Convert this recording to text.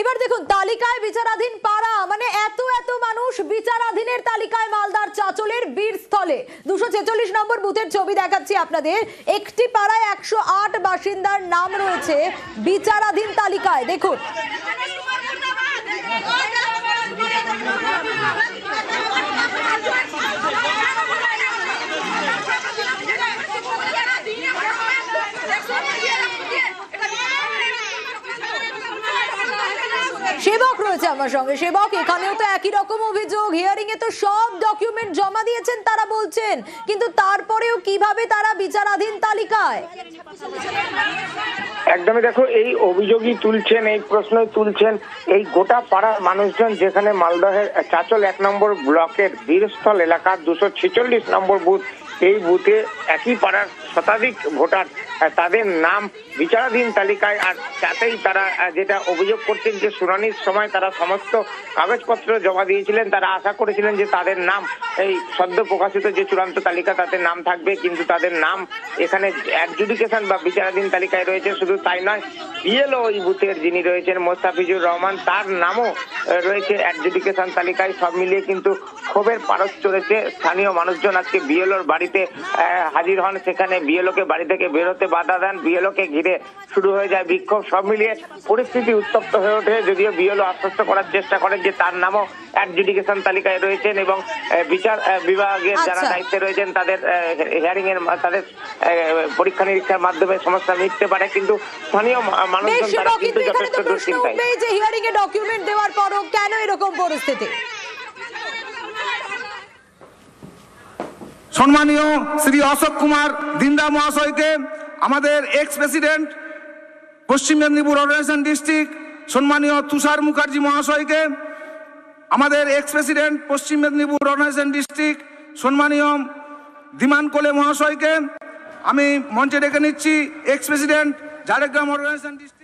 এবার দেখুন তালিকায় বিচারাধীন পাড়া মানে এত এত মানুষ বিচারাধীনের তালিকায় মালদার চাচলের বীরস্থলে 246 নম্বর বুথের ছবি দেখাচ্ছি আপনাদের। একটি পাড়ায় 108 বাসিন্দার নাম রয়েছে বিচারাধীন তালিকায়। দেখুন সেবক রয়েছে আমার সঙ্গে। সেবক, এখানেও তো একই রকম অভিযোগ, হিয়ারিং এ তো সব ডকুমেন্ট জমা দিয়েছেন তারা বলছেন, কিন্তু তারপরেও কিভাবে তারা বিচারাধীন তালিকায়? একদমই দেখো, এই অভিযোগই তুলছেন, এই প্রশ্নই তুলছেন এই গোটা পাড়ার মানুষজন, যেখানে মালদহের চাচল 1 নম্বর ব্লকের বীরস্থল এলাকার 246 নম্বর বুথ। এই বুথে একই পাড়ার শতাধিক ভোটার, তাদের নাম বিচারাধীন তালিকায়। আর তাতেই তারা যেটা অভিযোগ করছেন যে শুনানির সময় তারা সমস্ত কাগজপত্র জমা দিয়েছিলেন, তারা আশা করেছিলেন যে তাদের নাম এই সদ্য প্রকাশিত যে চূড়ান্ত তালিকা তাতে নাম থাকবে, কিন্তু তাদের নাম এখানে অ্যাডজুডিকেশন বা বিচারাধীন তালিকায় রয়েছে। শুধু তাই নয়, বিএলও ওই বুথের যিনি রয়েছেন মোস্তাফিজুর রহমান, তার নামও রয়েছে অ্যাডজুডিকেশন তালিকায়। সব মিলিয়ে কিন্তু ক্ষোভের পারদ চড়েছে। স্থানীয় মানুষজন আজকে বিএলওর বাড়িতে হাজির হন, সেখানে বিএলওকে বাড়ি থেকে বেরোতে বাধা দেন, বিএলওকে ঘিরে শুরু হয়ে যায় বিক্ষোভ। সব মিলিয়ে পরিস্থিতি উত্তপ্ত হয়ে ওঠে, যদিও বিএলও আশ্বস্ত করার চেষ্টা করেন যে তার নামও অ্যাডজুডিকেশন তালিকায় রয়েছেন এবং বিচার বিভাগের যারা দায়িত্বে রয়েছেন তাদের হিয়ারিং এর তাদের পরীক্ষা নিরীক্ষার মাধ্যমে সমস্যা মিটতে পারে। কিন্তু স্থানীয় মানুষজন তারা কিন্তু যথেষ্ট দুশ্চিন্তায়। যে হিয়ারিং এ ডকুমেন্ট দেওয়ার পরও কেন এরকম পরিস্থিতি? সম্মানীয় শ্রী অশোক কুমার দিন্দা মহাশয়কে, আমাদের এক্স প্রেসিডেন্ট পশ্চিম মেদিনীপুর অর্গানাইজেশন ডিস্ট্রিক্ট সম্মানীয় তুষার মুখার্জি মহাশয়কে, আমাদের এক্স প্রেসিডেন্ট পশ্চিম মেদিনীপুর অর্গানাইজেশন ডিস্ট্রিক্ট সম্মানীয় ধীমান কোলে মহাশয়কে আমি মঞ্চে ডেকে নিচ্ছি। Ex president Jhargram organisation district